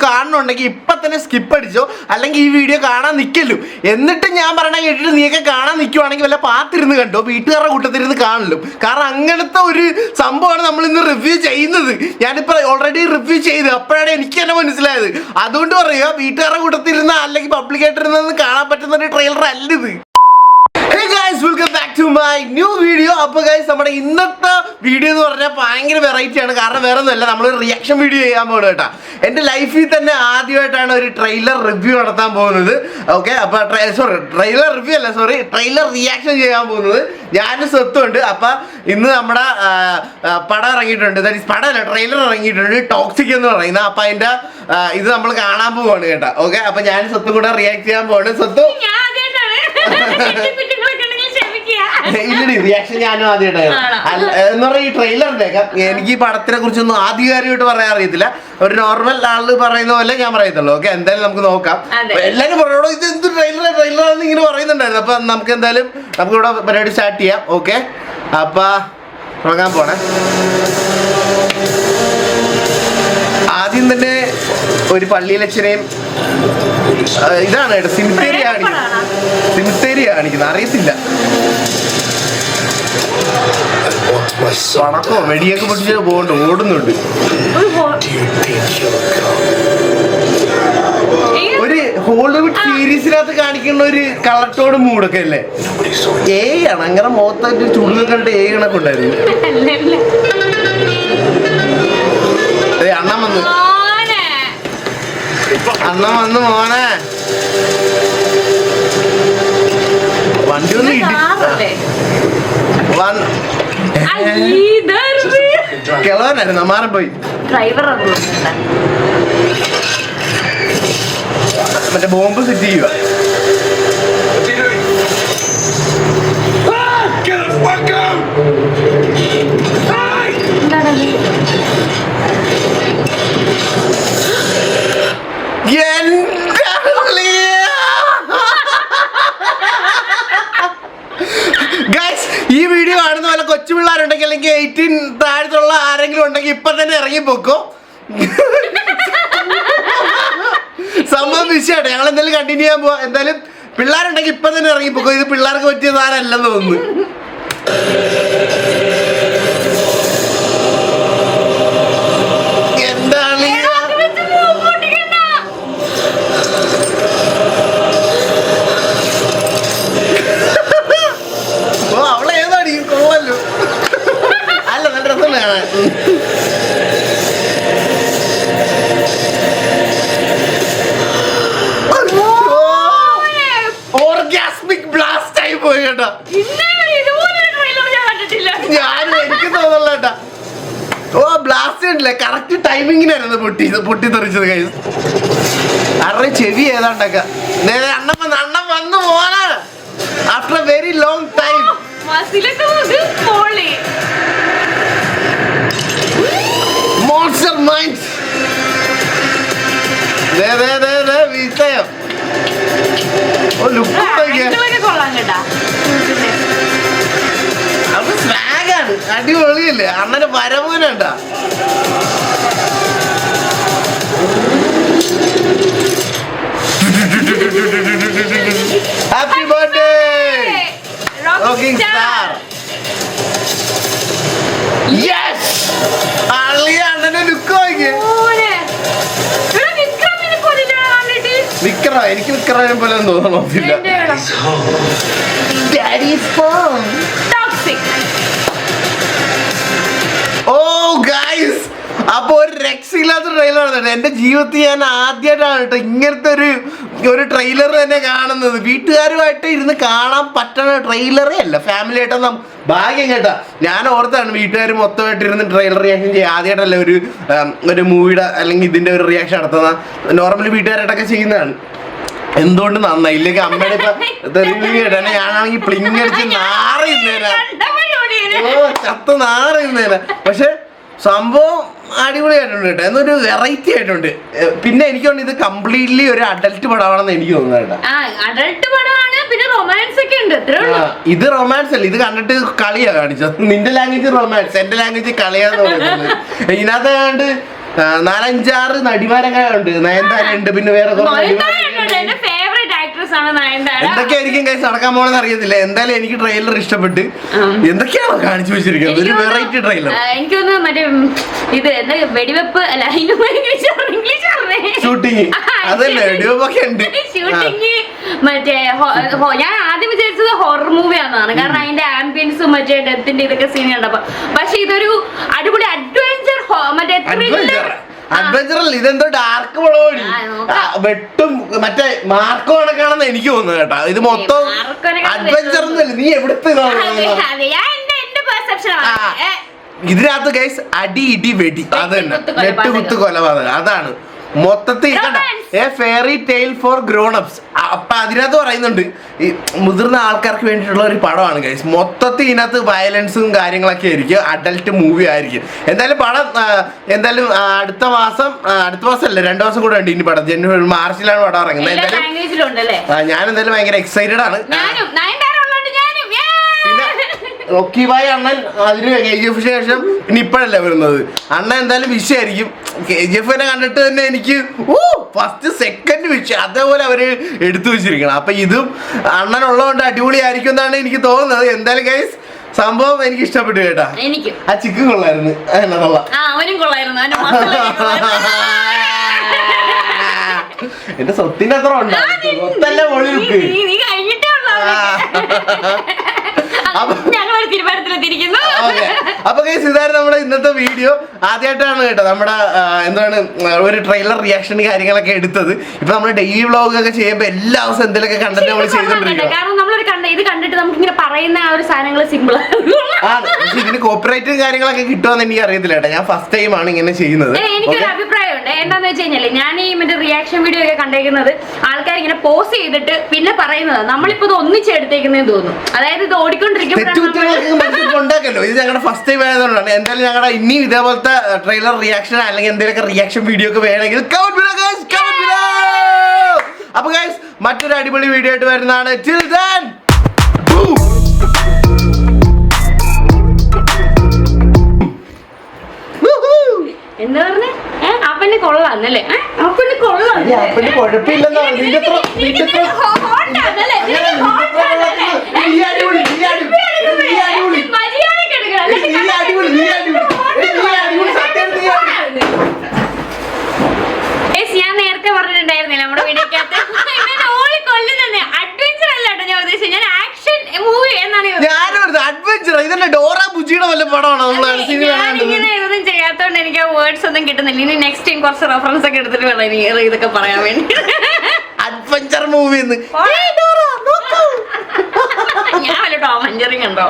കാണണമെന്നുണ്ടെങ്കിൽ ഇപ്പൊ തന്നെ സ്കിപ്പ് അടിച്ചോ, അല്ലെങ്കിൽ ഈ വീഡിയോ കാണാൻ നിൽക്കല്ലോ. എന്നിട്ട് ഞാൻ പറയണ കേട്ടിട്ട് നീയൊക്കെ കാണാൻ നിൽക്കുവാണെങ്കിൽ വല്ല പാത്തിരുന്ന് കണ്ടോ, വീട്ടുകാരുടെ കൂട്ടത്തിരുന്ന് കാണല്ലോ. കാരണം അങ്ങനത്തെ ഒരു സംഭവമാണ് നമ്മൾ ഇന്ന് റിവ്യൂ ചെയ്യുന്നത്. ഞാനിപ്പോ ഓൾറെഡി റിവ്യൂ ചെയ്ത് അപ്പോഴാണ് എനിക്ക് തന്നെ മനസ്സിലായത്. അതുകൊണ്ട് പറയുക, വീട്ടുകാരുടെ കൂട്ടത്തിരുന്ന അല്ലെങ്കിൽ പബ്ലിക്കായിട്ടിരുന്ന് കാണാൻ പറ്റുന്ന ഒരു ട്രെയിലർ അല്ല ഇത്. Hey guys, welcome back to my new video. അപ്പോൾ guys, നമ്മുടെ ഇന്നത്തെ വീഡിയോ എന്ന് പറഞ്ഞാൽ ഭയങ്കര വെറൈറ്റി ആണ്. കാരണം വേറെ ഒന്നുമല്ല, നമ്മളൊരു റിയാക്ഷൻ വീഡിയോ ചെയ്യാൻ പോകുന്നത് കേട്ടോ. എൻ്റെ ലൈഫിൽ തന്നെ ആദ്യമായിട്ടാണ് ഒരു ട്രെയിലർ റിവ്യൂ നടത്താൻ പോകുന്നത്. ഓക്കെ, അപ്പോൾ ട്രെയിലർ റിവ്യൂ അല്ല, ട്രെയിലർ റിയാക്ഷൻ ചെയ്യാൻ പോകുന്നത് ഞാനും സ്വത്തുണ്ട്. അപ്പം ഇന്ന് നമ്മുടെ പടം ഇറങ്ങിയിട്ടുണ്ട്, പടമല്ല ട്രെയിലർ ഇറങ്ങിയിട്ടുണ്ട്, ടോക്സിക് എന്ന് പറയുന്നത്. അപ്പം അതിൻ്റെ ഇത് നമ്മൾ കാണാൻ പോവാണ് കേട്ടോ. ഓക്കെ, അപ്പം ഞാനും സ്വത്തും കൂടെ റിയാക്ട് ചെയ്യാൻ പോവാണ്. സ്വത്തു ഇല്ലടി, റിയാക്ഷൻ ഞാനും ആദ്യമായിട്ടാണ് എന്ന് പറഞ്ഞാൽ ഈ ട്രെയിലറിന്റെ എനിക്ക് ഈ പടത്തിനെ കുറിച്ചൊന്നും ആധികാരികമായിട്ട് പറയാൻ അറിയത്തില്ല. ഒരു നോർമൽ ആള് പറയുന്ന പോലെ ഞാൻ പറയത്തുള്ളൂ. ഓക്കെ, എന്തായാലും നമുക്ക് നോക്കാം. എല്ലാരും പറയണോ ഇത് എന്ത് ട്രെയിലറാന്ന് ഇങ്ങനെ പറയുന്നുണ്ടായിരുന്നു. അപ്പൊ നമുക്ക് എന്തായാലും നമുക്കിവിടെ പരിപാടി സ്റ്റാർട്ട് ചെയ്യാം. ഓക്കെ, അപ്പൊ തുടങ്ങാൻ പോണേ. ആദ്യം തന്നെ ഒരു പള്ളിയിലച്ഛനെയും ഇതാണ് കേട്ടോ, സിമിത്തേരി കാണിക്കുന്നത്, അറിയത്തില്ല. പടക്കോ വെടിയൊക്കെ പൊട്ടിച്ച് പോകണ്ട്, ഓടുന്നുണ്ട്. ഒരു ഹോളിവുഡ് സീരീസിനകത്ത് കാണിക്കുന്ന ഒരു കളർട്ടോട് മൂടൊക്കെ അല്ലേ. ആണ് അങ്ങനെ മുഖത്തായിട്ട് ചുള്ളിൽ കണ്ടിട്ട് കണക്ക് ഉണ്ടായിരുന്നു. അണ്ണൻ വന്നു മോനെ. വണ്ടി ഒന്ന് കിളവനായിരുന്നു, മാറിപ്പോയി. മറ്റേ ബോംബ് സെറ്റ് ചെയ്യുക. ഈ വീഡിയോ കാണുന്ന പോലെ കൊച്ചു പിള്ളേരുണ്ടെങ്കിൽ അല്ലെങ്കിൽ 18 താഴത്തുള്ള ആരെങ്കിലും ഉണ്ടെങ്കിൽ ഇപ്പൊ തന്നെ ഇറങ്ങിപ്പോക്കോ. സംഭവം വിഷയമാട്ടെ, ഞങ്ങൾ എന്തായാലും കണ്ടിന്യൂ ചെയ്യാൻ പോവാ. എന്തായാലും പിള്ളേരുണ്ടെങ്കിൽ ഇപ്പൊ തന്നെ ഇറങ്ങിപ്പോക്കോ. ഇത് പിള്ളേർക്ക് പറ്റിയ സാധനമല്ലെന്ന് തോന്നുന്നു. ഓർഗാസ്മിക് ബ്ലാസ്റ്റ് ആയി പോയി കേട്ടോ. എനിക്ക് തോന്നുന്നില്ല കേട്ടാ. ഓ ബ്ലാസ്റ്റ് ഉണ്ടല്ലേ, കറക്റ്റ് ടൈമിങ്ങിനായിരുന്നു പൊട്ടിത്തെറിച്ചത്. കൈ അറേ ചെവി ഏതാണ്ടൊക്കെ. അണ്ണൻ വന്നു പോണ after a very long time. Monster mind വിഷയം. ഓ ലുക്ക് അത് സ്വാഗാണ്, അടിപൊളിയല്ലേ. അണ്ണന് വരവൂനുണ്ട. Happy birthday rocking star. Yes, അണ്ണന്റെ ലുക്ക് നോക്കിയേ. വിക്രം, എനിക്ക് വിക്രമിനെ പോലെ തോന്നണമില്ല. ഓ ഗൈസ്, അപ്പൊ ഒരു രക്ഷയില്ലാത്ത ട്രെയിലറാണ്. എന്റെ ജീവിതത്തിൽ ഞാൻ ആദ്യമായിട്ടാണ് കേട്ടോ ഇങ്ങനത്തെ ഒരു ട്രെയിലർ തന്നെ കാണുന്നത്. വീട്ടുകാരുമായിട്ട് ഇരുന്ന് കാണാൻ പറ്റുന്ന ട്രെയിലറേ അല്ല, ഫാമിലി ആയിട്ടൊന്നും ഭാഗ്യം കേട്ടാ. ഞാൻ ഓർത്താണ് വീട്ടുകാർ മൊത്തമായിട്ട് ഇരുന്ന് ട്രെയിലർ റിയാക്ഷൻ ചെയ്യുക. ആദ്യമായിട്ടല്ല ഒരു മൂവിയുടെ അല്ലെങ്കിൽ ഇതിന്റെ ഒരു റിയാക്ഷൻ നടത്തുന്ന. നോർമലി വീട്ടുകാരായിട്ടൊക്കെ ചെയ്യുന്നതാണ്. എന്തുകൊണ്ട് നന്നായി, ഇല്ലെങ്കിൽ അമ്മയുടെ ഇപ്പൊ കേട്ടാ ഞാനാണെങ്കിൽ പ്ലിങ് അടിച്ച് നാറിയുന്നേരാ, ചത്ത് നാറിയുന്നേരാ. പക്ഷെ സംഭവം അടിപൊളിയായിട്ടുണ്ട് കേട്ടോ, എന്നൊരു വെറൈറ്റി ആയിട്ടുണ്ട്. പിന്നെ എനിക്ക് തോന്നുന്നു ഇത് കംപ്ലീറ്റ്ലി ഒരു അഡൽട്ട് പടമാണെന്ന് എനിക്ക് തോന്നുന്നു കേട്ടോ. ഇത് റൊമാൻസ് അല്ല, ഇത് കണ്ടിട്ട് കളിയാ കാണിച്ചത്. നിന്റെ ലാംഗ്വേജ് റൊമാൻസ്, എന്റെ ലാംഗ്വേജ് കളിയാന്ന് പറയുന്നത്. ഇതിനകത്ത് കണ്ട് 4-5 നടിമാരൊക്കെ ഉണ്ട്. നയൻതാര ഉണ്ട്, പിന്നെ വേറെ എന്തൊക്കെയായിരിക്കും കൈസ് നടക്കാൻ പോണെന്ന് അറിയത്തില്ല. എന്തായാലും എനിക്ക് ട്രെയിലർ ഇഷ്ടപ്പെട്ട്. എന്തൊക്കെയാണോ കാണിച്ചു വെച്ചിരിക്കുന്നത്, ഒരു വെറൈറ്റി ട്രെയിലർ. എനിക്കൊന്ന് മറ്റേ ഇത് എന്താ വെടിവെപ്പ് അല്ല, ഷൂട്ടിങ് അതല്ലേ, വെടിവെപ്പൊക്കെ ഉണ്ട്. ഷൂട്ടിങ് മറ്റേ ഞാൻ ആദ്യം വിചാരിച്ചത് ഹൊറർ മൂവിയാണെന്നാണ്. കാരണം അതിന്റെ ആംബിയൻസും മറ്റേ ഡെത്തിന്റെ ഇതൊക്കെ സീൻ കണ്ടപ്പോ. പക്ഷെ ഇതൊരു അടിപൊളി അഡ്വഞ്ചർ മറ്റേ അഡ്വഞ്ചറൽ. ഇതെന്തോ ഡാർക്ക് പടമാണ്, വെട്ടും മറ്റേ മാർക്കോ കണക്കാണെന്ന് എനിക്ക് തോന്നുന്നു കേട്ടോ. ഇത് മൊത്തം അഡ്വഞ്ചർ ഒന്നുമല്ല. നീ എവിടുത്തെ ഇതിനകത്ത് ഗൈസ് അടി ഇടി വെടി, അത് തന്നെ വെട്ട് കുത്ത് കൊലപാതകം, അതാണ് മൊത്തത്തിൽ fairy tale four grown ups. അപ്പൊ അതിനകത്ത് പറയുന്നുണ്ട് ഈ മുതിർന്ന ആൾക്കാർക്ക് വേണ്ടിയിട്ടുള്ള ഒരു പടമാണ് ഗൈസ്. മൊത്തത്തിൽ ഇതിനകത്ത് വയലൻസും കാര്യങ്ങളൊക്കെ ആയിരിക്കും, അഡൽട്ട് മൂവി ആയിരിക്കും. എന്തായാലും പടം എന്തായാലും അടുത്ത മാസം അല്ല 2 മാസം കൂടെ ഉണ്ട് ഇനി പടം. ജനുവരി മാർച്ചിലാണ് പടം ഇറങ്ങുന്നത്. എന്തായാലും ഞാൻ എന്തായാലും ഭയങ്കര എക്സൈറ്റഡ് ആണ്. റോക്കി ഭായ് അണ്ണൻ അതിന് KGF ശേഷം ഇനി ഇപ്പോഴല്ലേ വരുന്നത്. അണ്ണൻ എന്തായാലും വിഷയമായിരിക്കും. KGF കണ്ടിട്ട് തന്നെ എനിക്ക് ഫസ്റ്റ് സെക്കൻഡ് വിഷയം അതേപോലെ അവര് എടുത്തു വെച്ചിരിക്കണം. അപ്പൊ ഇതും അണ്ണനുള്ളതുകൊണ്ട് അടിപൊളിയായിരിക്കും എന്നാണ് എനിക്ക് തോന്നുന്നത്. എന്തായാലും ഗൈസ് സംഭവം എനിക്ക് ഇഷ്ടപ്പെട്ടു കേട്ടാ. ആ ചിക്കൻ കൊള്ളായിരുന്നു, എന്റെ സ്വത്തിന്റെ അത്ര ഉണ്ടാവും, സ്വത്തല്ല പൊളി. അപ്പൊ ഗൈസ് ഇതായിരുന്നു നമ്മുടെ ഇന്നത്തെ വീഡിയോ. ആദ്യമായിട്ടാണ് കേട്ടോ നമ്മുടെ എന്താണ് ഒരു ട്രെയിലർ റിയാക്ഷൻ കാര്യങ്ങളൊക്കെ എടുത്തത്. ഇപ്പൊ നമ്മള് ഡെയിലി വ്ളോഗ് ഒക്കെ ചെയ്യുമ്പോ എല്ലാ ദിവസവും എന്തെങ്കിലുമൊക്കെ കണ്ടന്റ് നമ്മൾ ചെയ്തോണ്ടിരിക്കും. ഇത് കണ്ടിട്ട് നമുക്ക് ഇങ്ങനെ പറയുന്ന ആ ഒരു സാധനങ്ങൾ സിമ്പിൾ ആണ്. പക്ഷെ ഇതിന് കോപ്പറേറ്റും കാര്യങ്ങളൊക്കെ കിട്ടുമെന്ന് എനിക്ക് അറിയത്തില്ല കേട്ടോ. ഞാൻ ഫസ്റ്റ് ടൈം ആണ് ഇങ്ങനെ ചെയ്യുന്നത്. എനിക്കൊരു അഭിപ്രായമുണ്ട്. എന്താന്ന് വെച്ച് കഴിഞ്ഞാല് ഞാൻ ഈ മറ്റേ റിയാക്ഷൻ വീഡിയോ ഒക്കെ കണ്ടേക്കുന്നത് ആൾക്കാർ ഇങ്ങനെ പോസ്റ്റ് ചെയ്തിട്ട് പിന്നെ പറയുന്നത് നമ്മളിപ്പോ ഇത് ഒന്നിച്ചെടുത്തേക്കുന്നതെന്ന് തോന്നുന്നു. അതായത് ഇത് ഓടിക്കൊണ്ടിരിക്കുമ്പോണ്ടാക്കല്ലോ. ഇത് ഞങ്ങളുടെ ഫസ്റ്റ് ടൈം ആയതുകൊണ്ടാണ്. എന്തായാലും ഞങ്ങളുടെ ഇനിയും ഇതേപോലത്തെ ട്രെയിലർ റിയാക്ഷൻ അല്ലെങ്കിൽ എന്തെങ്കിലുമൊക്കെ റിയാക്ഷൻ വീഡിയോ ഒക്കെ വേണമെങ്കിൽ അപ്പൊ ഗൈസ് മറ്റൊരു അടിപൊളി വീഡിയോ ആയിട്ട് വരുന്നതാണ്. Till then, എന്താ പറഞ്ഞേ? അപ്പന് കൊള്ളാന്നല്ലേ? അപ്പന് കൊള്ളാം, അപ്പന് കുഴപ്പമില്ലെന്നോ. ഞാൻ നേരത്തെ പറഞ്ഞിട്ടുണ്ടായിരുന്നില്ല നമ്മുടെ വീഡിയോക്കകത്ത് കൊല്ലുന്നെ അഡ്വഞ്ചർ അല്ല കേട്ടോ ഞാൻ ഉദ്ദേശിച്ചത്. ഞാൻ ആക്ഷൻ മൂവി എന്നാണ് അഡ്വഞ്ചർ. ഇതന്നെ ഡോറ ബുജിയുടെ വല്ല പടമാണോ? ഞാനിങ്ങനെ ഇതൊന്നും ചെയ്യാത്തോണ്ട് എനിക്ക് ആ വേർഡ്സ് ഒന്നും കിട്ടുന്നില്ല. ഇനി നെക്സ്റ്റ് ടൈം കുറച്ച് റെഫറൻസ് ഒക്കെ എടുത്തിട്ട് വേണം ഇനി ഇതൊക്കെ പറയാൻ വേണ്ടി. അഡ്വഞ്ചർ മൂവി ഞാൻ വല്ല ടോം ആൻഡ് ജെറി കണ്ടോ?